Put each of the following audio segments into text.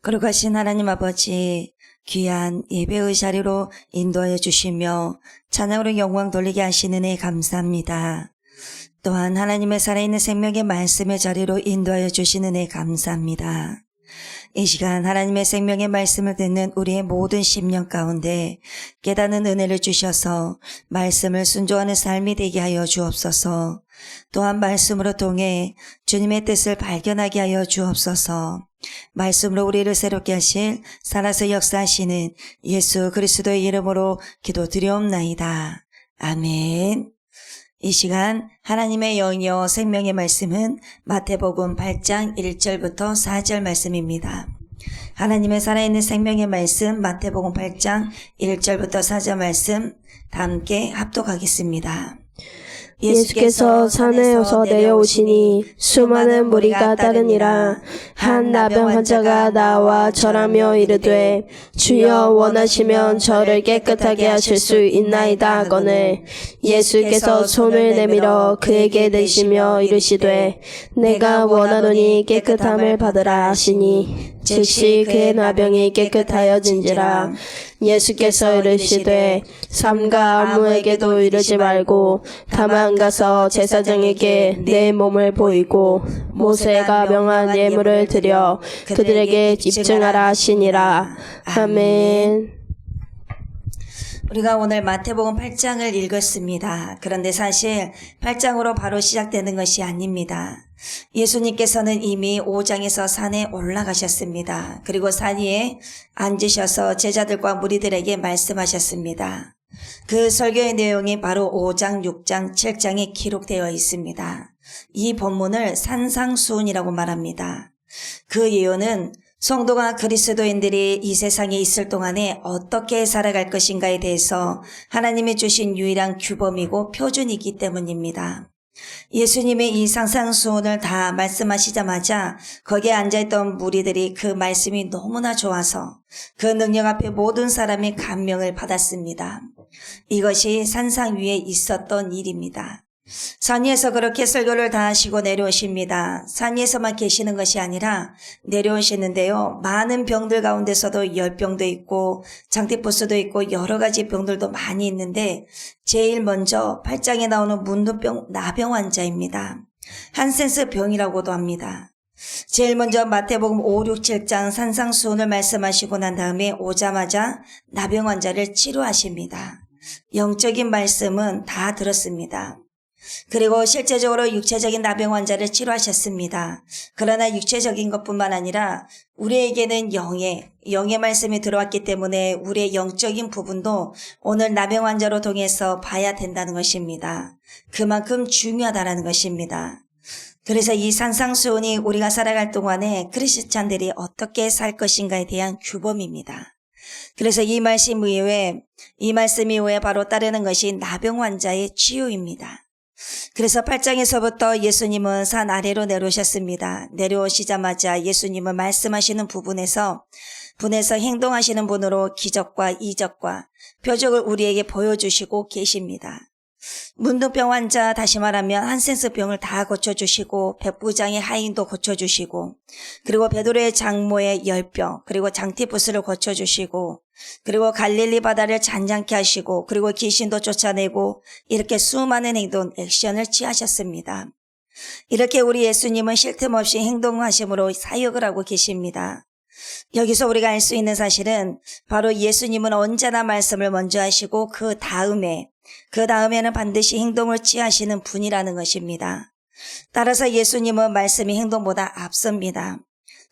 거룩하신 하나님 아버지, 귀한 예배의 자리로 인도하여 주시며 찬양으로 영광 돌리게 하시는 애 감사합니다. 또한 하나님의 살아있는 생명의 말씀의 자리로 인도하여 주시는 애 감사합니다. 이 시간 하나님의 생명의 말씀을 듣는 우리의 모든 심령 가운데 깨닫는 은혜를 주셔서 말씀을 순종하는 삶이 되게 하여 주옵소서. 또한 말씀으로 통해 주님의 뜻을 발견하게 하여 주옵소서. 말씀으로 우리를 새롭게 하실 살아서 역사하시는 예수 그리스도의 이름으로 기도드리옵나이다. 아멘. 이 시간 하나님의 영이요 생명의 말씀은 마태복음 8장 1절부터 4절 말씀입니다. 하나님의 살아있는 생명의 말씀 마태복음 8장 1절부터 4절 말씀 다 함께 합독하겠습니다. 예수께서 산에서 내려오시니 수많은 무리가 따르니라. 한 나병 환자가 나와 절하며 이르되 주여 원하시면 저를 깨끗하게 하실 수 있나이다 하거늘 예수께서 손을 내밀어 그에게 대시며 이르시되 내가 원하노니 깨끗함을 받으라 하시니 즉시 그의 나병이 깨끗하여진지라. 예수께서 이르시되 삼가 아무에게도 이르지 말고 다만 가서 제사장에게 내 몸을 보이고 모세가 명한 예물을 드려 그들에게 집증하라 하시니라. 아멘. 우리가 오늘 마태복음 8장을 읽었습니다. 그런데 사실 8장으로 바로 시작되는 것이 아닙니다. 예수님께서는 이미 5장에서 산에 올라가셨습니다. 그리고 산 위에 앉으셔서 제자들과 무리들에게 말씀하셨습니다. 그 설교의 내용이 바로 5장, 6장, 7장에 기록되어 있습니다. 이 본문을 산상수훈이라고 말합니다. 그 예언은 성도가 그리스도인들이 이 세상에 있을 동안에 어떻게 살아갈 것인가에 대해서 하나님이 주신 유일한 규범이고 표준이기 때문입니다. 예수님의 이 상상수훈을 다 말씀하시자마자 거기에 앉아있던 무리들이 그 말씀이 너무나 좋아서 그 능력 앞에 모든 사람이 감명을 받았습니다. 이것이 산상 위에 있었던 일입니다. 산 위에서 그렇게 설교를 다 하시고 내려오십니다. 산 위에서만 계시는 것이 아니라 내려오시는데요. 많은 병들 가운데서도 열병도 있고 장티푸스도 있고 여러 가지 병들도 많이 있는데 제일 먼저 8장에 나오는 문둥병 나병 환자입니다. 한센스 병이라고도 합니다. 제일 먼저 마태복음 5, 6, 7장 산상수훈을 말씀하시고 난 다음에 오자마자 나병 환자를 치료하십니다. 영적인 말씀은 다 들었습니다. 그리고 실제적으로 육체적인 나병 환자를 치료하셨습니다. 그러나 육체적인 것뿐만 아니라 우리에게는 영의 말씀이 들어왔기 때문에 우리의 영적인 부분도 오늘 나병 환자로 통해서 봐야 된다는 것입니다. 그만큼 중요하다는 것입니다. 그래서 이 산상수훈이 우리가 살아갈 동안에 크리스찬들이 어떻게 살 것인가에 대한 규범입니다. 그래서 이 말씀 이후에 바로 따르는 것이 나병 환자의 치유입니다. 그래서 8장에서부터 예수님은 산 아래로 내려오셨습니다. 내려오시자마자 예수님은 말씀하시는 분에서 행동하시는 분으로 기적과 이적과 표적을 우리에게 보여주시고 계십니다. 문둥병 환자, 다시 말하면 한센스 병을 다 고쳐주시고 백부장의 하인도 고쳐주시고 그리고 베드로의 장모의 열병 그리고 장티푸스를 고쳐주시고 그리고 갈릴리 바다를 잔잔케 하시고 그리고 귀신도 쫓아내고 이렇게 수많은 액션을 취하셨습니다. 이렇게 우리 예수님은 쉴 틈 없이 행동하심으로 사역을 하고 계십니다. 여기서 우리가 알 수 있는 사실은 바로 예수님은 언제나 말씀을 먼저 하시고 그 다음에는 반드시 행동을 취하시는 분이라는 것입니다. 따라서 예수님은 말씀이 행동보다 앞섭니다.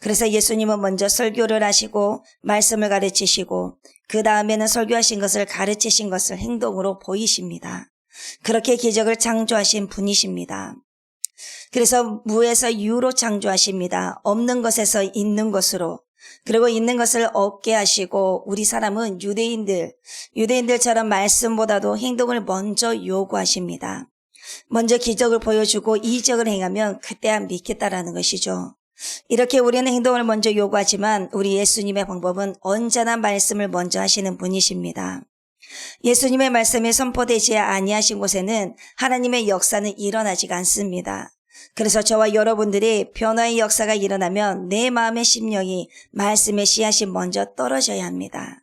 그래서 예수님은 먼저 설교를 하시고 말씀을 가르치시고 그 다음에는 설교하신 것을 가르치신 것을 행동으로 보이십니다. 그렇게 기적을 창조하신 분이십니다. 그래서 무에서 유로 창조하십니다. 없는 것에서 있는 것으로 그리고 있는 것을 얻게 하시고 우리 사람은 유대인들처럼 말씀보다도 행동을 먼저 요구하십니다. 먼저 기적을 보여주고 이적을 행하면 그때야 믿겠다라는 것이죠. 이렇게 우리는 행동을 먼저 요구하지만 우리 예수님의 방법은 언제나 말씀을 먼저 하시는 분이십니다. 예수님의 말씀이 선포되지 아니하신 곳에는 하나님의 역사는 일어나지가 않습니다. 그래서 저와 여러분들이 변화의 역사가 일어나면 내 마음의 심령이 말씀의 씨앗이 먼저 떨어져야 합니다.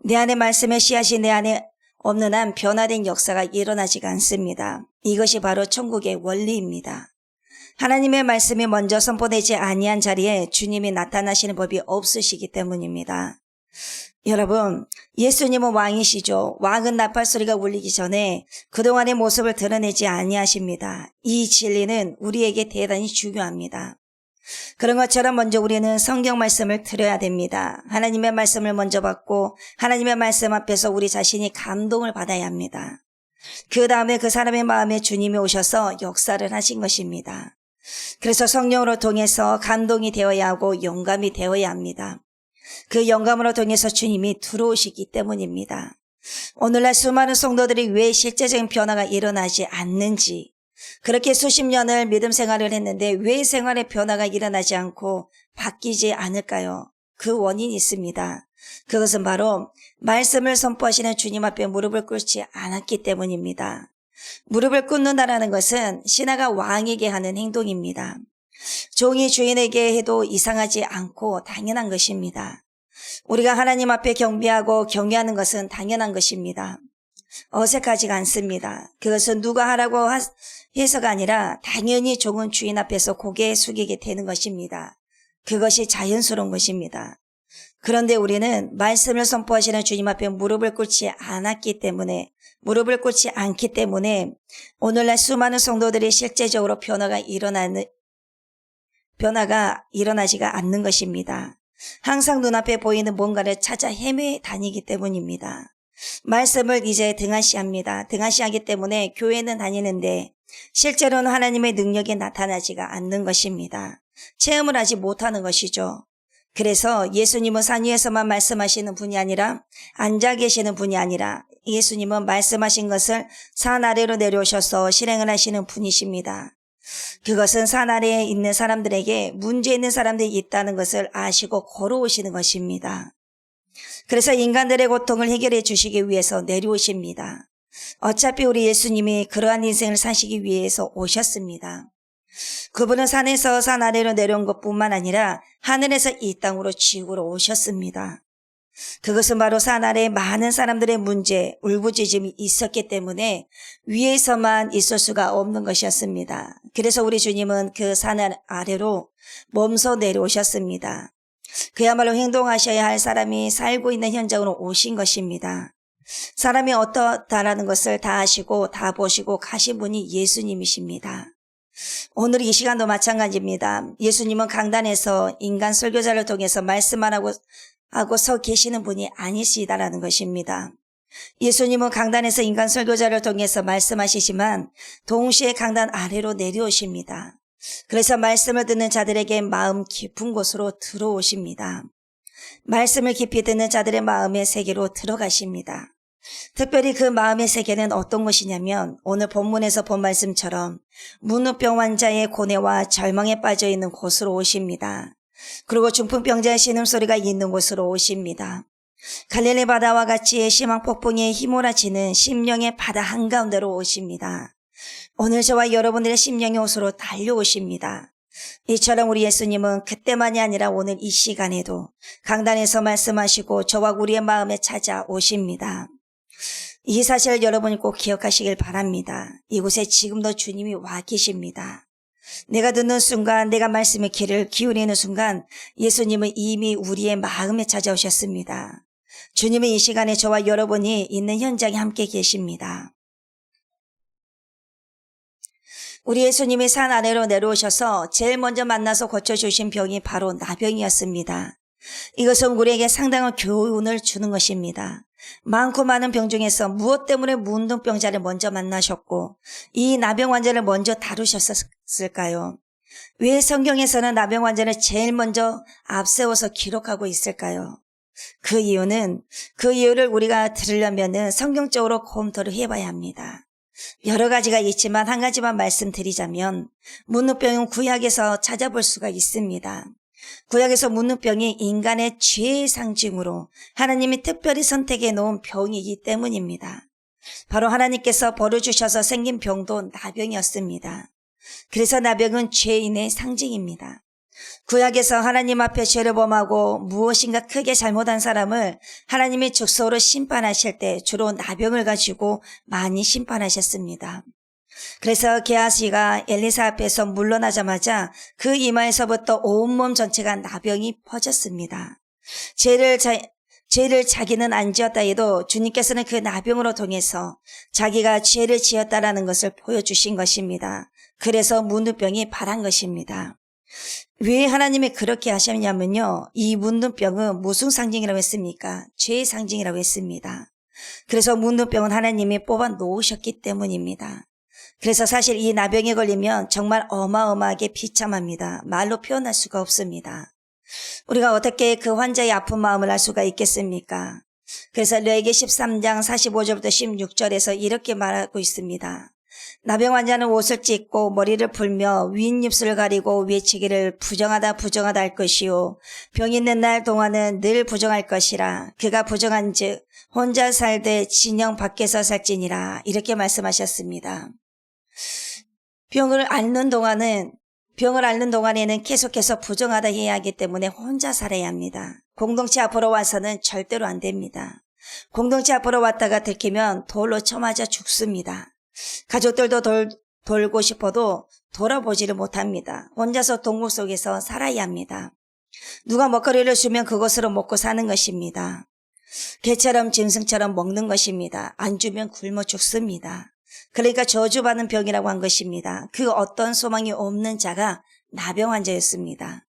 내 안에 말씀의 씨앗이 내 안에 없는 한 변화된 역사가 일어나지가 않습니다. 이것이 바로 천국의 원리입니다. 하나님의 말씀이 먼저 선포되지 아니한 자리에 주님이 나타나시는 법이 없으시기 때문입니다. 여러분, 예수님은 왕이시죠. 왕은 나팔소리가 울리기 전에 그동안의 모습을 드러내지 아니하십니다. 이 진리는 우리에게 대단히 중요합니다. 그런 것처럼 먼저 우리는 성경 말씀을 들어야 됩니다. 하나님의 말씀을 먼저 받고 하나님의 말씀 앞에서 우리 자신이 감동을 받아야 합니다. 그 다음에 그 사람의 마음에 주님이 오셔서 역사를 하신 것입니다. 그래서 성령으로 통해서 감동이 되어야 하고 영감이 되어야 합니다. 그 영감으로 통해서 주님이 들어오시기 때문입니다. 오늘날 수많은 성도들이 왜 실제적인 변화가 일어나지 않는지, 그렇게 수십 년을 믿음 생활을 했는데 왜 생활의 변화가 일어나지 않고 바뀌지 않을까요? 그 원인이 있습니다. 그것은 바로 말씀을 선포하시는 주님 앞에 무릎을 꿇지 않았기 때문입니다. 무릎을 꿇는다는 것은 신하가 왕에게 하는 행동입니다. 종이 주인에게 해도 이상하지 않고 당연한 것입니다. 우리가 하나님 앞에 경배하고 경외하는 것은 당연한 것입니다. 어색하지가 않습니다. 그것은 누가 하라고 해서가 아니라 당연히 종은 주인 앞에서 고개 숙이게 되는 것입니다. 그것이 자연스러운 것입니다. 그런데 우리는 말씀을 선포하시는 주님 앞에 무릎을 꿇지 않기 때문에 오늘날 수많은 성도들이 실제적으로 변화가 일어나지가 않는 것입니다. 항상 눈앞에 보이는 뭔가를 찾아 헤매 다니기 때문입니다. 말씀을 이제 등한시합니다. 등한시하기 때문에 교회는 다니는데 실제로는 하나님의 능력이 나타나지가 않는 것입니다. 체험을 하지 못하는 것이죠. 그래서 예수님은 산 위에서만 말씀하시는 분이 아니라 앉아 계시는 분이 아니라 예수님은 말씀하신 것을 산 아래로 내려오셔서 실행을 하시는 분이십니다. 그것은 산 아래에 있는 사람들에게 문제 있는 사람들이 있다는 것을 아시고 걸어오시는 것입니다. 그래서 인간들의 고통을 해결해 주시기 위해서 내려오십니다. 어차피 우리 예수님이 그러한 인생을 사시기 위해서 오셨습니다. 그분은 산에서 산 아래로 내려온 것뿐만 아니라 하늘에서 이 땅으로 지구로 오셨습니다. 그것은 바로 산 아래에 많은 사람들의 문제, 울부짖음이 있었기 때문에 위에서만 있을 수가 없는 것이었습니다. 그래서 우리 주님은 그 산 아래로 몸소 내려오셨습니다. 그야말로 행동하셔야 할 사람이 살고 있는 현장으로 오신 것입니다. 사람이 어떻다라는 것을 다 아시고 다 보시고 가신 분이 예수님이십니다. 오늘 이 시간도 마찬가지입니다. 예수님은 강단에서 인간 설교자를 통해서 말씀만 하고 서 계시는 분이 아니시다라는 것입니다. 예수님은 강단에서 인간 설교자를 통해서 말씀하시지만 동시에 강단 아래로 내려오십니다. 그래서 말씀을 듣는 자들에게 마음 깊은 곳으로 들어오십니다. 말씀을 깊이 듣는 자들의 마음의 세계로 들어가십니다. 특별히 그 마음의 세계는 어떤 것이냐면 오늘 본문에서 본 말씀처럼 문우병 환자의 고뇌와 절망에 빠져있는 곳으로 오십니다. 그리고 중풍병자의 신음소리가 있는 곳으로 오십니다. 갈릴리 바다와 같이 심한 폭풍이 휘몰아치는 심령의 바다 한가운데로 오십니다. 오늘 저와 여러분들의 심령의 옷으로 달려오십니다. 이처럼 우리 예수님은 그때만이 아니라 오늘 이 시간에도 강단에서 말씀하시고 저와 우리의 마음에 찾아오십니다. 이 사실을 여러분이 꼭 기억하시길 바랍니다. 이곳에 지금도 주님이 와 계십니다. 내가 듣는 순간, 내가 말씀의 귀를 기울이는 순간 예수님은 이미 우리의 마음에 찾아오셨습니다. 주님은 이 시간에 저와 여러분이 있는 현장에 함께 계십니다. 우리 예수님이 산 아래로 내려오셔서 제일 먼저 만나서 고쳐주신 병이 바로 나병이었습니다. 이것은 우리에게 상당한 교훈을 주는 것입니다. 많고 많은 병 중에서 무엇 때문에 문둥병자를 먼저 만나셨고 이 나병 환자를 먼저 다루셨을까요? 왜 성경에서는 나병 환자를 제일 먼저 앞세워서 기록하고 있을까요? 그 이유를 우리가 들으려면 성경적으로 검토를 해봐야 합니다. 여러 가지가 있지만 한 가지만 말씀드리자면 문둥병은 구약에서 찾아볼 수가 있습니다. 구약에서 문둥병이 인간의 죄의 상징으로 하나님이 특별히 선택해 놓은 병이기 때문입니다. 바로 하나님께서 벌을 주셔서 생긴 병도 나병이었습니다. 그래서 나병은 죄인의 상징입니다. 구약에서 하나님 앞에 죄를 범하고 무엇인가 크게 잘못한 사람을 하나님이 즉소로 심판하실 때 주로 나병을 가지고 많이 심판하셨습니다. 그래서 게하시가 엘리사 앞에서 물러나자마자 그 이마에서부터 온몸 전체가 나병이 퍼졌습니다. 죄를 자기는 안 지었다 해도 주님께서는 그 나병으로 통해서 자기가 죄를 지었다라는 것을 보여주신 것입니다. 그래서 문둥병이 발한 것입니다. 왜 하나님이 그렇게 하셨냐면요. 이 문둥병은 무슨 상징이라고 했습니까? 죄의 상징이라고 했습니다. 그래서 문둥병은 하나님이 뽑아 놓으셨기 때문입니다. 그래서 사실 이 나병에 걸리면 정말 어마어마하게 비참합니다. 말로 표현할 수가 없습니다. 우리가 어떻게 그 환자의 아픈 마음을 알 수가 있겠습니까? 그래서 레위기 13장 45절부터 16절에서 이렇게 말하고 있습니다. 나병 환자는 옷을 찢고 머리를 풀며 윗입술을 가리고 외치기를 부정하다 부정하다 할 것이요 병 있는 날 동안은 늘 부정할 것이라 그가 부정한즉 혼자 살되 진영 밖에서 살지니라 이렇게 말씀하셨습니다. 병을 앓는 동안에는 계속해서 부정하다 해야 하기 때문에 혼자 살아야 합니다. 공동체 앞으로 와서는 절대로 안 됩니다. 공동체 앞으로 왔다가 들키면 돌로 쳐맞아 죽습니다. 가족들도 돌고 싶어도 돌아보지를 못합니다. 혼자서 동굴 속에서 살아야 합니다. 누가 먹거리를 주면 그것으로 먹고 사는 것입니다. 개처럼 짐승처럼 먹는 것입니다. 안 주면 굶어 죽습니다. 그러니까 저주받는 병이라고 한 것입니다. 그 어떤 소망이 없는 자가 나병 환자였습니다.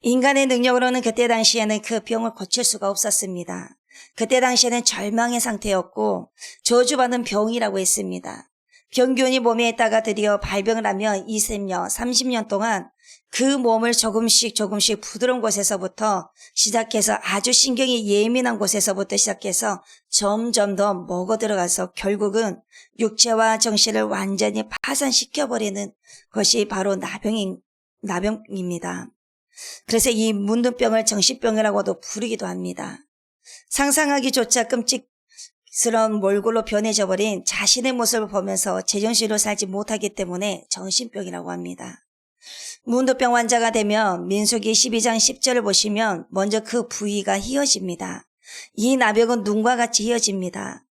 인간의 능력으로는 그때 당시에는 그 병을 고칠 수가 없었습니다. 그때 당시에는 절망의 상태였고 저주받는 병이라고 했습니다. 병균이 몸에 있다가 드디어 발병을 하면 20년, 30년 동안 그 몸을 조금씩 부드러운 곳에서부터 시작해서 아주 신경이 예민한 곳에서부터 시작해서 점점 더 먹어 들어가서 결국은 육체와 정신을 완전히 파산시켜버리는 것이 바로 나병입니다. 그래서 이 문둥병을 정신병이라고도 부르기도 합니다. 상상하기조차 끔찍스러운 몰골로 변해져 버린 자신의 모습을 보면서 제정신으로 살지 못하기 때문에 정신병이라고 합니다. 문둥병 환자가 되면 민수기 12장 10절을 보시면 먼저 그 부위가 휘어집니다. 이 나병은 눈과 같이 휘어집니다.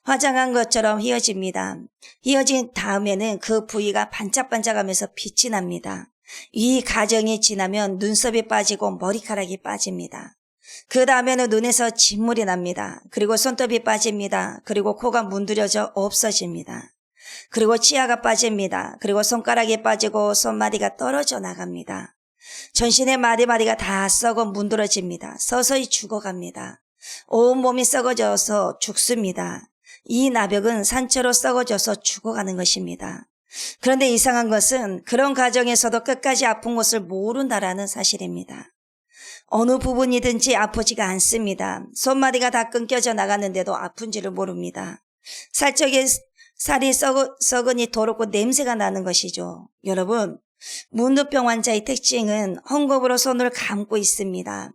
화장한 것처럼 휘어집니다. 휘어진 다음에는 그 부위가 반짝반짝하면서 빛이 납니다. 이 과정이 지나면 눈썹이 빠지고 머리카락이 빠집니다. 그 다음에는 눈에서 진물이 납니다. 그리고 손톱이 빠집니다. 그리고 코가 문드려져 없어집니다. 그리고 치아가 빠집니다. 그리고 손가락이 빠지고 손마디가 떨어져 나갑니다. 전신의 마디마디가 다 썩어 문드러집니다. 서서히 죽어갑니다. 온몸이 썩어져서 죽습니다. 이 나병은 산채로 썩어져서 죽어가는 것입니다. 그런데 이상한 것은 그런 과정에서도 끝까지 아픈 것을 모른다라는 사실입니다. 어느 부분이든지 아프지가 않습니다. 손마디가 다 끊겨져 나갔는데도 아픈지를 모릅니다. 살이 썩으니 더럽고 냄새가 나는 것이죠. 여러분, 문둥병 환자의 특징은 헝겊으로 손을 감고 있습니다.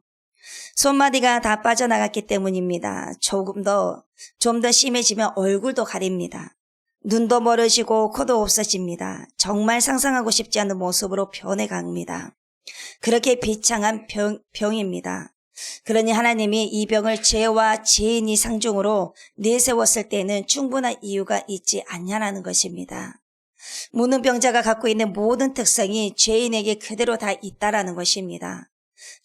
손마디가 다 빠져나갔기 때문입니다. 좀 더 심해지면 얼굴도 가립니다. 눈도 멀어지고 코도 없어집니다. 정말 상상하고 싶지 않은 모습으로 변해갑니다. 그렇게 비창한 병입니다. 그러니 하나님이 이 병을 죄와 죄인이 상징으로 내세웠을 때는 충분한 이유가 있지 않냐는 것입니다. 문둥병자가 갖고 있는 모든 특성이 죄인에게 그대로 다 있다라는 것입니다.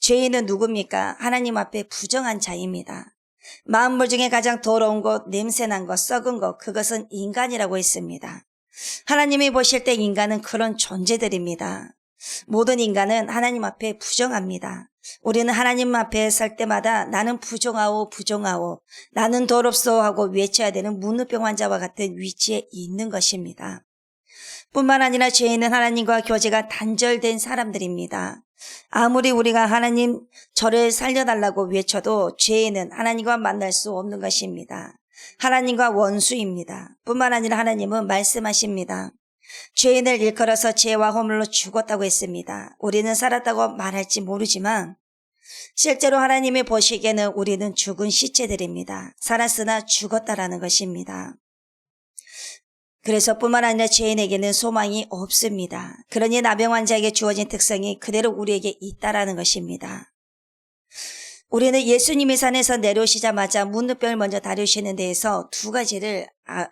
죄인은 누굽니까? 하나님 앞에 부정한 자입니다. 만물 중에 가장 더러운 것, 냄새난 것, 썩은 것, 그것은 인간이라고 했습니다. 하나님이 보실 때 인간은 그런 존재들입니다. 모든 인간은 하나님 앞에 부정합니다. 우리는 하나님 앞에 설 때마다 나는 부정하오 나는 더럽소 하고 외쳐야 되는 문둥병 환자와 같은 위치에 있는 것입니다. 뿐만 아니라 죄인은 하나님과 교제가 단절된 사람들입니다. 아무리 우리가 하나님 저를 살려달라고 외쳐도 죄인은 하나님과 만날 수 없는 것입니다. 하나님과 원수입니다. 뿐만 아니라 하나님은 말씀하십니다. 죄인을 일컬어서 죄와 허물로 죽었다고 했습니다. 우리는 살았다고 말할지 모르지만 실제로 하나님이 보시기에는 우리는 죽은 시체들입니다. 살았으나 죽었다라는 것입니다. 그래서 뿐만 아니라 죄인에게는 소망이 없습니다. 그러니 나병 환자에게 주어진 특성이 그대로 우리에게 있다라는 것입니다. 우리는 예수님의 산에서 내려오시자마자 문둥병을 먼저 다루시는 데에서 두 가지를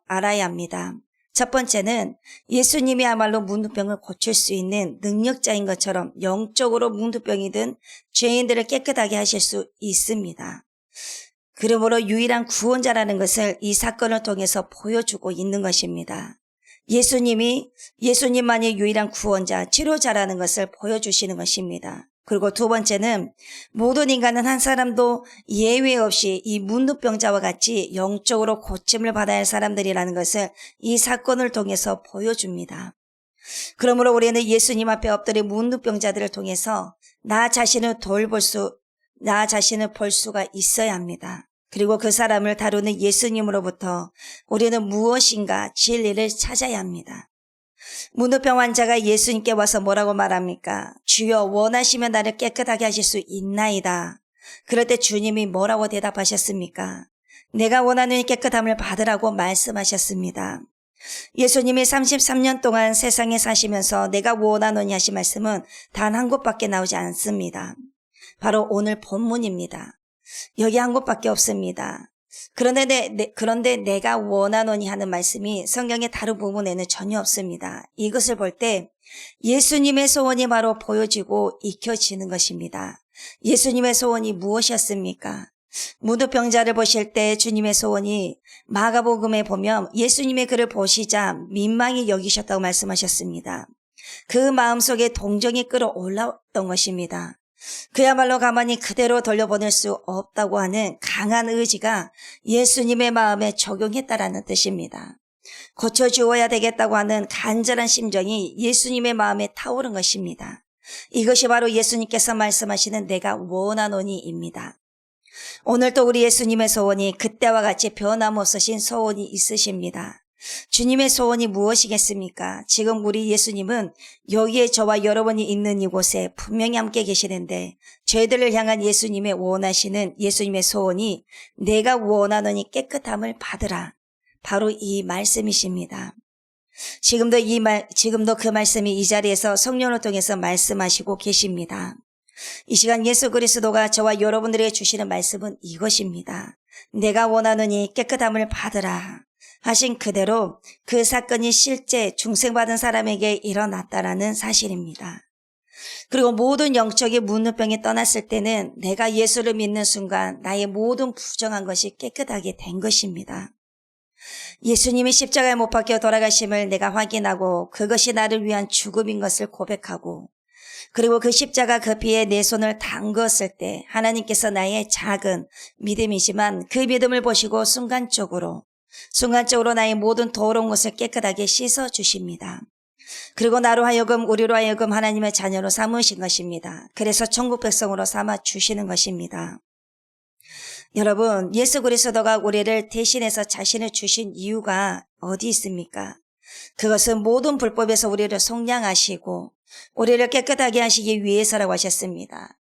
알아야 합니다. 첫 번째는 예수님이야말로 문둥병을 고칠 수 있는 능력자인 것처럼 영적으로 문둥병이든 죄인들을 깨끗하게 하실 수 있습니다. 그러므로 유일한 구원자라는 것을 이 사건을 통해서 보여주고 있는 것입니다. 예수님만이 유일한 구원자, 치료자라는 것을 보여주시는 것입니다. 그리고 두 번째는 모든 인간은 한 사람도 예외 없이 이 문둥병자와 같이 영적으로 고침을 받아야 할 사람들이라는 것을 이 사건을 통해서 보여줍니다. 그러므로 우리는 예수님 앞에 엎드린 문둥병자들을 통해서 나 자신을 볼 수가 있어야 합니다. 그리고 그 사람을 다루는 예수님으로부터 우리는 무엇인가 진리를 찾아야 합니다. 문둥병 환자가 예수님께 와서 뭐라고 말합니까? 주여 원하시면 나를 깨끗하게 하실 수 있나이다. 그럴 때 주님이 뭐라고 대답하셨습니까? 내가 원하는 깨끗함을 받으라고 말씀하셨습니다. 예수님이 33년 동안 세상에 사시면서 내가 원하노니 하신 말씀은 단 한 곳밖에 나오지 않습니다. 바로 오늘 본문입니다. 여기 한 곳밖에 없습니다. 그런데 내가 원하노니 하는 말씀이 성경의 다른 부분에는 전혀 없습니다. 이것을 볼 때 예수님의 소원이 바로 보여지고 익혀지는 것입니다. 예수님의 소원이 무엇이었습니까? 문둥병자를 보실 때 주님의 소원이 마가복음에 보면 예수님의 그를 보시자 민망히 여기셨다고 말씀하셨습니다. 그 마음속에 동정이 끌어올랐던 것입니다. 그야말로 가만히 그대로 돌려보낼 수 없다고 하는 강한 의지가 예수님의 마음에 적용했다라는 뜻입니다. 고쳐주어야 되겠다고 하는 간절한 심정이 예수님의 마음에 타오른 것입니다. 이것이 바로 예수님께서 말씀하시는 내가 원하노니입니다. 오늘도 우리 예수님의 소원이 그때와 같이 변함없으신 소원이 있으십니다. 주님의 소원이 무엇이겠습니까? 지금 우리 예수님은 여기에 저와 여러분이 있는 이곳에 분명히 함께 계시는데 저희들을 향한 예수님의 원하시는 예수님의 소원이 내가 원하노니 깨끗함을 받으라. 바로 이 말씀이십니다. 지금도 그 말씀이 이 자리에서 성령을 통해서 말씀하시고 계십니다. 이 시간 예수 그리스도가 저와 여러분들에게 주시는 말씀은 이것입니다. 내가 원하노니 깨끗함을 받으라. 하신 그대로 그 사건이 실제 중생받은 사람에게 일어났다라는 사실입니다. 그리고 모든 영적인 문둥병이 떠났을 때는 내가 예수를 믿는 순간 나의 모든 부정한 것이 깨끗하게 된 것입니다. 예수님이 십자가에 못 박혀 돌아가심을 내가 확인하고 그것이 나를 위한 죽음인 것을 고백하고 그리고 그 십자가 그 피에 내 손을 담궜을 때 하나님께서 나의 작은 믿음이지만 그 믿음을 보시고 순간적으로 나의 모든 더러운 것을 깨끗하게 씻어주십니다. 그리고 우리로 하여금 하나님의 자녀로 삼으신 것입니다. 그래서 천국 백성으로 삼아주시는 것입니다. 여러분, 예수 그리스도가 우리를 대신해서 자신을 주신 이유가 어디 있습니까? 그것은 모든 불법에서 우리를 속량하시고 우리를 깨끗하게 하시기 위해서라고 하셨습니다.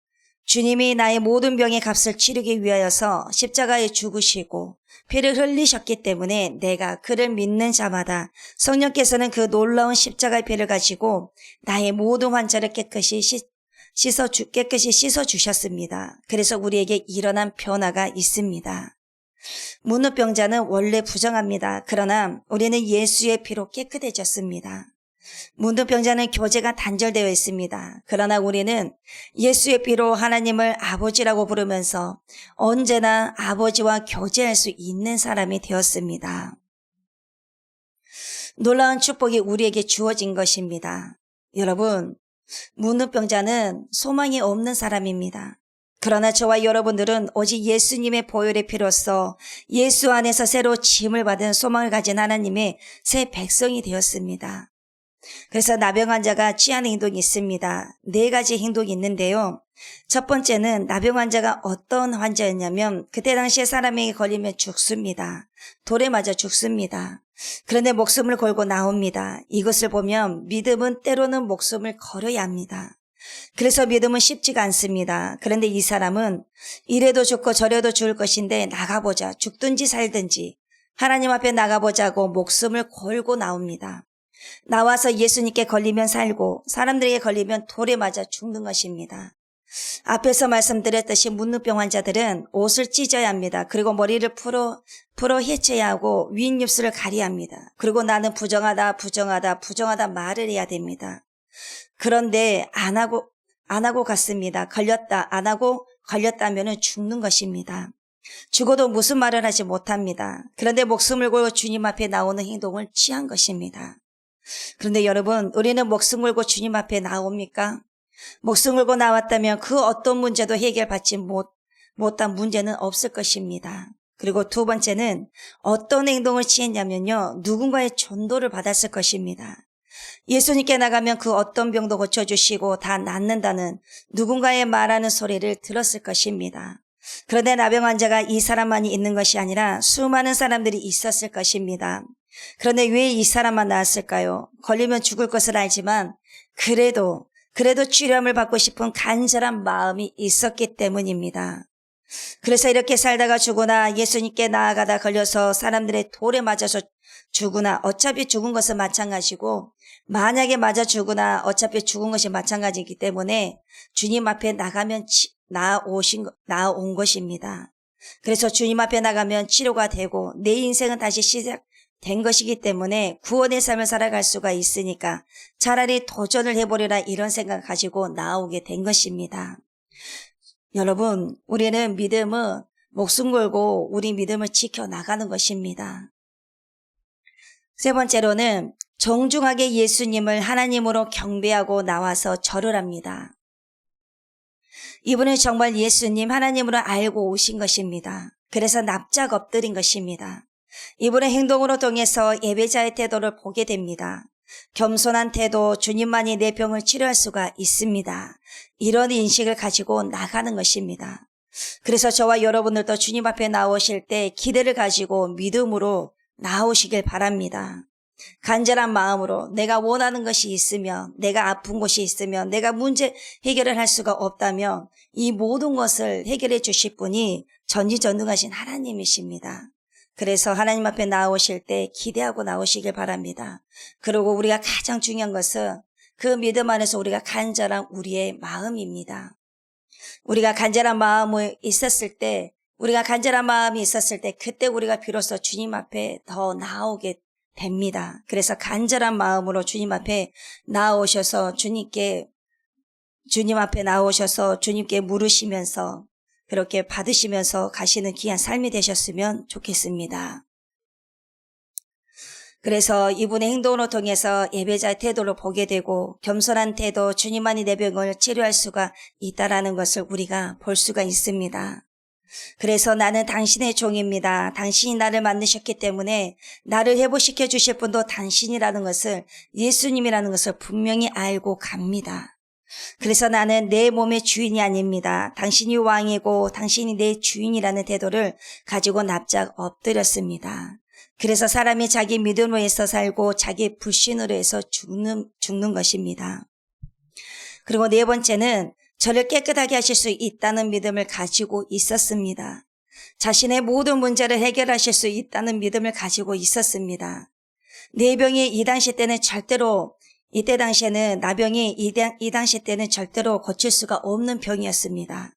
주님이 나의 모든 병의 값을 치르기 위하여서 십자가에 죽으시고 피를 흘리셨기 때문에 내가 그를 믿는 자마다 성령께서는 그 놀라운 십자가의 피를 가지고 나의 모든 환자를 깨끗이 씻어주셨습니다. 그래서 우리에게 일어난 변화가 있습니다. 문둥병자는 원래 부정합니다. 그러나 우리는 예수의 피로 깨끗해졌습니다. 문둥병자는 교제가 단절되어 있습니다. 그러나 우리는 예수의 피로 하나님을 아버지라고 부르면서 언제나 아버지와 교제할 수 있는 사람이 되었습니다. 놀라운 축복이 우리에게 주어진 것입니다. 여러분, 문둥병자는 소망이 없는 사람입니다. 그러나 저와 여러분들은 오직 예수님의 보혈의 피로써 예수 안에서 새로 지음을 받은 소망을 가진 하나님의 새 백성이 되었습니다. 그래서 나병 환자가 취하는 행동이 있습니다. 4가지 행동이 있는데요. 첫 번째는 나병 환자가 어떤 환자였냐면 그때 당시에 사람에게 걸리면 죽습니다. 돌에 맞아 죽습니다. 그런데 목숨을 걸고 나옵니다. 이것을 보면 믿음은 때로는 목숨을 걸어야 합니다. 그래서 믿음은 쉽지가 않습니다. 그런데 이 사람은 이래도 죽고 저래도 죽을 것인데 나가보자. 죽든지 살든지 하나님 앞에 나가보자고 목숨을 걸고 나옵니다. 나와서 예수님께 걸리면 살고 사람들에게 걸리면 돌에 맞아 죽는 것입니다. 앞에서 말씀드렸듯이 문무병 환자들은 옷을 찢어야 합니다. 그리고 머리를 풀어 해쳐야 하고 윗입술을 가려야 합니다. 그리고 나는 부정하다 말을 해야 됩니다. 그런데 안 하고 갔습니다. 안 하고 걸렸다면 죽는 것입니다. 죽어도 무슨 말을 하지 못합니다. 그런데 목숨을 걸고 주님 앞에 나오는 행동을 취한 것입니다. 그런데 여러분, 우리는 목숨 걸고 주님 앞에 나옵니까? 목숨 걸고 나왔다면 그 어떤 문제도 해결받지 못한 문제는 없을 것입니다. 그리고 두 번째는 어떤 행동을 취했냐면요, 누군가의 전도를 받았을 것입니다. 예수님께 나가면 그 어떤 병도 고쳐주시고 다 낫는다는 누군가의 말하는 소리를 들었을 것입니다. 그런데 나병 환자가 이 사람만이 있는 것이 아니라 수많은 사람들이 있었을 것입니다. 그런데 왜 이 사람만 나았을까요? 걸리면 죽을 것을 알지만 그래도 치료함을 받고 싶은 간절한 마음이 있었기 때문입니다. 그래서 이렇게 살다가 죽으나 예수님께 나아가다 걸려서 사람들의 돌에 맞아서 죽으나 어차피 죽은 것은 마찬가지고 만약에 맞아 죽으나 어차피 죽은 것이 마찬가지이기 때문에 주님 앞에 나가면 나온 것입니다. 그래서 주님 앞에 나가면 치료가 되고 내 인생은 다시 시작된 것이기 때문에 구원의 삶을 살아갈 수가 있으니까 차라리 도전을 해보려나 이런 생각을 가지고 나오게 된 것입니다. 여러분, 우리는 믿음은 목숨 걸고 우리 믿음을 지켜나가는 것입니다. 세 번째로는 정중하게 예수님을 하나님으로 경배하고 나와서 절을 합니다. 이분은 정말 예수님 하나님으로 알고 오신 것입니다. 그래서 납작 엎드린 것입니다. 이분의 행동으로 통해서 예배자의 태도를 보게 됩니다. 겸손한 태도, 주님만이 내 병을 치료할 수가 있습니다. 이런 인식을 가지고 나가는 것입니다. 그래서 저와 여러분들도 주님 앞에 나오실 때 기대를 가지고 믿음으로 나오시길 바랍니다. 간절한 마음으로 내가 원하는 것이 있으면, 내가 아픈 곳이 있으면, 내가 문제 해결을 할 수가 없다면 이 모든 것을 해결해 주실 분이 전지전능하신 하나님이십니다. 그래서 하나님 앞에 나오실 때 기대하고 나오시길 바랍니다. 그리고 우리가 가장 중요한 것은 그 믿음 안에서 우리가 간절한 우리의 마음입니다. 우리가 간절한 마음이 있었을 때 그때 우리가 비로소 주님 앞에 더 나오게 됩니다. 그래서 간절한 마음으로 주님 앞에 나오셔서 주님께 물으시면서 그렇게 받으시면서 가시는 귀한 삶이 되셨으면 좋겠습니다. 그래서 이분의 행동으로 통해서 예배자의 태도를 보게 되고 겸손한 태도, 주님만이 내 병을 치료할 수가 있다라는 것을 우리가 볼 수가 있습니다. 그래서 나는 당신의 종입니다. 당신이 나를 만드셨기 때문에 나를 회복시켜 주실 분도 당신이라는 것을, 예수님이라는 것을 분명히 알고 갑니다. 그래서 나는 내 몸의 주인이 아닙니다. 당신이 왕이고 당신이 내 주인이라는 태도를 가지고 납작 엎드렸습니다. 그래서 사람이 자기 믿음으로 해서 살고 자기 불신으로 해서 죽는 것입니다. 그리고 네 번째는 저를 깨끗하게 하실 수 있다는 믿음을 가지고 있었습니다. 자신의 모든 문제를 해결하실 수 있다는 믿음을 가지고 있었습니다. 내 병이 이때 당시에는 나병이 이 당시 때는 절대로 고칠 수가 없는 병이었습니다.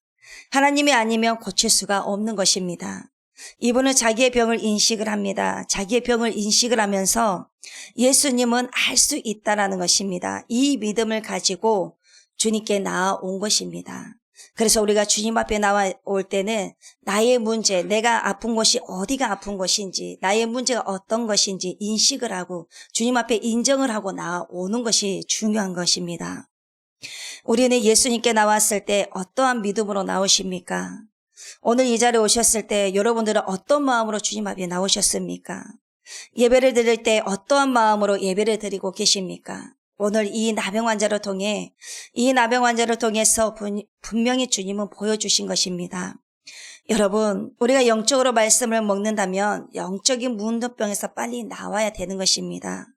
하나님이 아니면 고칠 수가 없는 것입니다. 이분은 자기의 병을 인식을 합니다. 자기의 병을 인식을 하면서 예수님은 할 수 있다라는 것입니다. 이 믿음을 가지고 주님께 나아온 것입니다. 그래서 우리가 주님 앞에 나올 때는 나의 문제, 내가 아픈 곳이 어디가 아픈 것인지, 나의 문제가 어떤 것인지 인식을 하고 주님 앞에 인정을 하고 나오는 것이 중요한 것입니다. 우리는 예수님께 나왔을 때 어떠한 믿음으로 나오십니까? 오늘 이 자리에 오셨을 때 여러분들은 어떤 마음으로 주님 앞에 나오셨습니까? 예배를 드릴 때 어떠한 마음으로 예배를 드리고 계십니까? 오늘 이 나병 환자를 통해서 분명히 주님은 보여주신 것입니다. 여러분, 우리가 영적으로 말씀을 먹는다면 영적인 문둥병에서 빨리 나와야 되는 것입니다.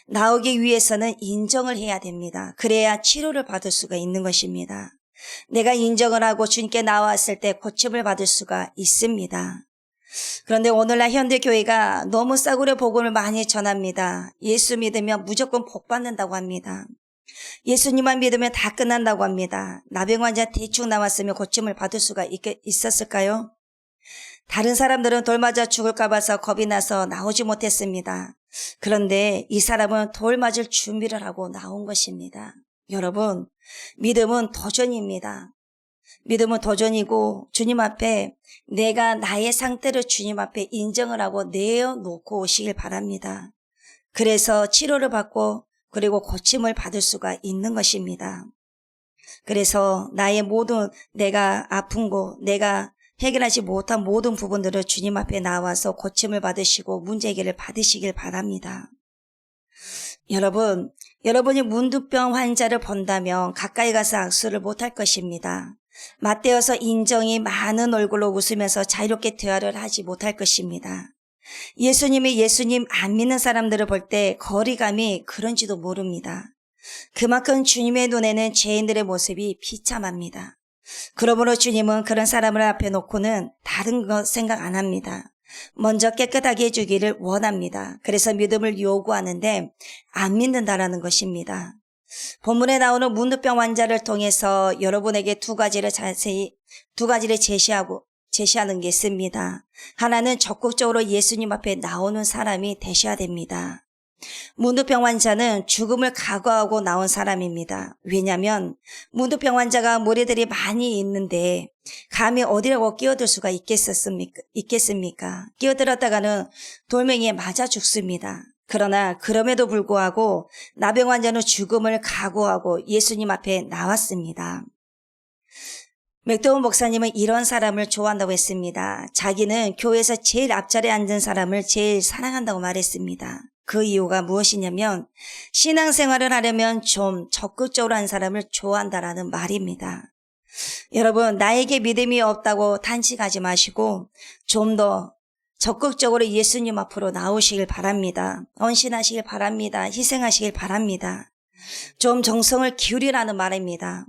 나오기 위해서는 인정을 해야 됩니다. 그래야 치료를 받을 수가 있는 것입니다. 내가 인정을 하고 주님께 나왔을 때 고침을 받을 수가 있습니다. 그런데 오늘날 현대교회가 너무 싸구려 복음을 많이 전합니다. 예수 믿으면 무조건 복 받는다고 합니다. 예수님만 믿으면 다 끝난다고 합니다. 나병 환자 대충 나왔으면 고침을 받을 수가 있었을까요? 다른 사람들은 돌 맞아 죽을까 봐서 겁이 나서 나오지 못했습니다. 그런데 이 사람은 돌 맞을 준비를 하고 나온 것입니다. 여러분, 믿음은 도전입니다. 믿음은 도전이고 주님 앞에 내가 나의 상태를 주님 앞에 인정을 하고 내어놓고 오시길 바랍니다. 그래서 치료를 받고 그리고 고침을 받을 수가 있는 것입니다. 그래서 나의 모든 내가 아픈 곳, 내가 해결하지 못한 모든 부분들을 주님 앞에 나와서 고침을 받으시고 문제 해결을 받으시길 바랍니다. 여러분, 여러분이 문두병 환자를 본다면 가까이 가서 악수를 못할 것입니다. 맞대어서 인정이 많은 얼굴로 웃으면서 자유롭게 대화를 하지 못할 것입니다. 예수님이 예수님 안 믿는 사람들을 볼 때 거리감이 그런지도 모릅니다. 그만큼 주님의 눈에는 죄인들의 모습이 비참합니다. 그러므로 주님은 그런 사람을 앞에 놓고는 다른 것 생각 안 합니다. 먼저 깨끗하게 해주기를 원합니다. 그래서 믿음을 요구하는데 안 믿는다라는 것입니다. 본문에 나오는 문두병 환자를 통해서 여러분에게 두 가지를 제시하는 게 있습니다. 하나는 적극적으로 예수님 앞에 나오는 사람이 되셔야 됩니다. 문두병 환자는 죽음을 각오하고 나온 사람입니다. 왜냐하면 문두병 환자가 무리들이 많이 있는데 감히 어디라고 끼어들 수가 있겠습니까? 끼어들었다가는 돌멩이에 맞아 죽습니다. 그러나 그럼에도 불구하고 나병 환자는 죽음을 각오하고 예수님 앞에 나왔습니다. 맥도원 목사님은 이런 사람을 좋아한다고 했습니다. 자기는 교회에서 제일 앞자리에 앉은 사람을 제일 사랑한다고 말했습니다. 그 이유가 무엇이냐면 신앙생활을 하려면 좀 적극적으로 한 사람을 좋아한다라는 말입니다. 여러분, 나에게 믿음이 없다고 단식하지 마시고 좀 더 적극적으로 예수님 앞으로 나오시길 바랍니다. 헌신하시길 바랍니다. 희생하시길 바랍니다. 좀 정성을 기울이라는 말입니다.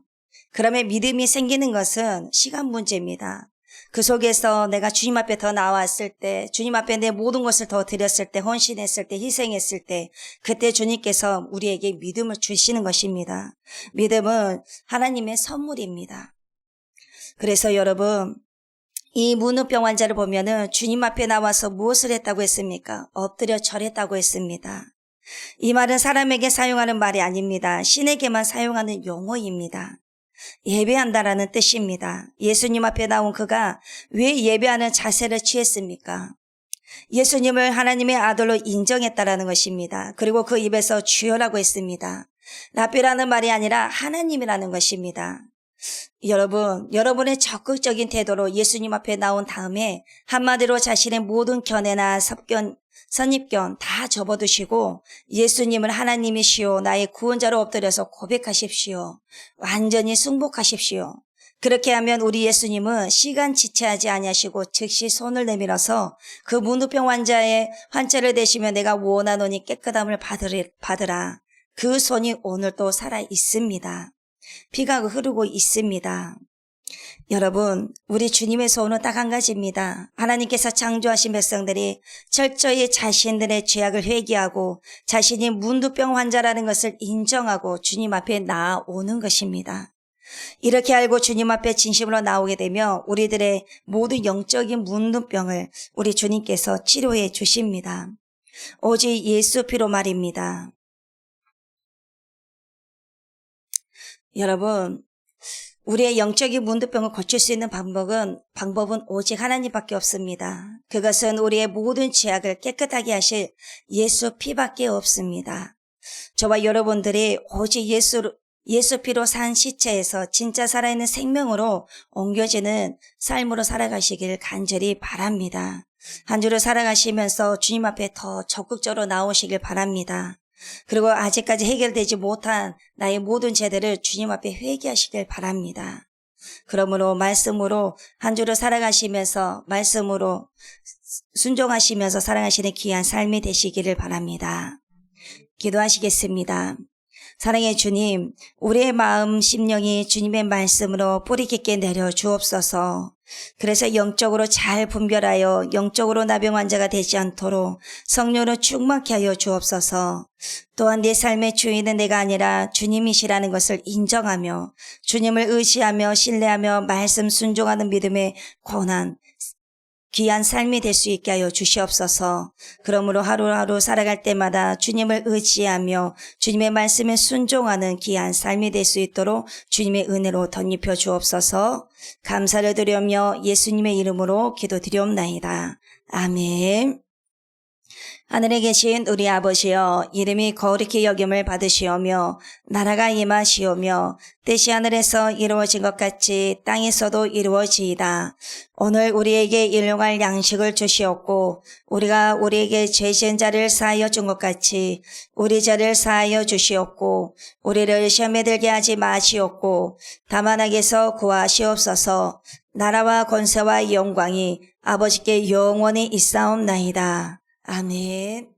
그러면 믿음이 생기는 것은 시간 문제입니다. 그 속에서 내가 주님 앞에 더 나왔을 때, 주님 앞에 내 모든 것을 더 드렸을 때, 헌신했을 때, 희생했을 때, 그때 주님께서 우리에게 믿음을 주시는 것입니다. 믿음은 하나님의 선물입니다. 그래서 여러분, 이 문우병 환자를 보면은 주님 앞에 나와서 무엇을 했다고 했습니까? 엎드려 절했다고 했습니다. 이 말은 사람에게 사용하는 말이 아닙니다. 신에게만 사용하는 용어입니다. 예배한다라는 뜻입니다. 예수님 앞에 나온 그가 왜 예배하는 자세를 취했습니까? 예수님을 하나님의 아들로 인정했다라는 것입니다. 그리고 그 입에서 주여라고 했습니다. 라비라는 말이 아니라 하나님이라는 것입니다. 여러분, 여러분의 적극적인 태도로 예수님 앞에 나온 다음에 한마디로 자신의 모든 견해나 선입견 다 접어두시고 예수님을 하나님이시오, 나의 구원자로 엎드려서 고백하십시오. 완전히 승복하십시오. 그렇게 하면 우리 예수님은 시간 지체하지 아니하시고 즉시 손을 내밀어서 그 문두병 환자를 대시며 내가 원하노니 깨끗함을 받으라. 그 손이 오늘도 살아 있습니다. 피가 흐르고 있습니다. 여러분, 우리 주님의 소원은 딱 한 가지입니다. 하나님께서 창조하신 백성들이 철저히 자신들의 죄악을 회개하고 자신이 문두병 환자라는 것을 인정하고 주님 앞에 나아오는 것입니다. 이렇게 알고 주님 앞에 진심으로 나오게 되면 우리들의 모든 영적인 문두병을 우리 주님께서 치료해 주십니다. 오직 예수 피로 말입니다. 여러분, 우리의 영적인 문두병을 고칠 수 있는 방법은 오직 하나님밖에 없습니다. 그것은 우리의 모든 죄악을 깨끗하게 하실 예수 피밖에 없습니다. 저와 여러분들이 오직 예수 피로 산 시체에서 진짜 살아있는 생명으로 옮겨지는 삶으로 살아가시길 간절히 바랍니다. 한 주를 살아가시면서 주님 앞에 더 적극적으로 나오시길 바랍니다. 그리고 아직까지 해결되지 못한 나의 모든 죄들을 주님 앞에 회개하시길 바랍니다. 그러므로 말씀으로 한 주를 살아가시면서 말씀으로 순종하시면서 살아가시는 귀한 삶이 되시기를 바랍니다. 기도하시겠습니다. 사랑의 주님, 우리의 마음 심령이 주님의 말씀으로 뿌리 깊게 내려 주옵소서. 그래서 영적으로 잘 분별하여 영적으로 나병 환자가 되지 않도록 성령으로 충만케 하여 주옵소서. 또한 내 삶의 주인은 내가 아니라 주님이시라는 것을 인정하며 주님을 의지하며 신뢰하며 말씀 순종하는 믿음의 고난, 귀한 삶이 될 수 있게 하여 주시옵소서. 그러므로 하루하루 살아갈 때마다 주님을 의지하며 주님의 말씀에 순종하는 귀한 삶이 될 수 있도록 주님의 은혜로 덧입혀 주옵소서. 감사를 드리며 예수님의 이름으로 기도드리옵나이다. 아멘. 하늘에 계신 우리 아버지여, 이름이 거룩히 여김을 받으시오며 나라가 임하시오며 뜻이 하늘에서 이루어진 것 같이 땅에서도 이루어지이다. 오늘 우리에게 일용할 양식을 주시옵고 우리가 우리에게 죄 지은 자를 사하여 준 것 같이 우리 죄를 사하여 주시옵고 우리를 시험에 들게 하지 마시옵고 다만 악에서 구하시옵소서. 나라와 권세와 영광이 아버지께 영원히 있사옵나이다. 아멘.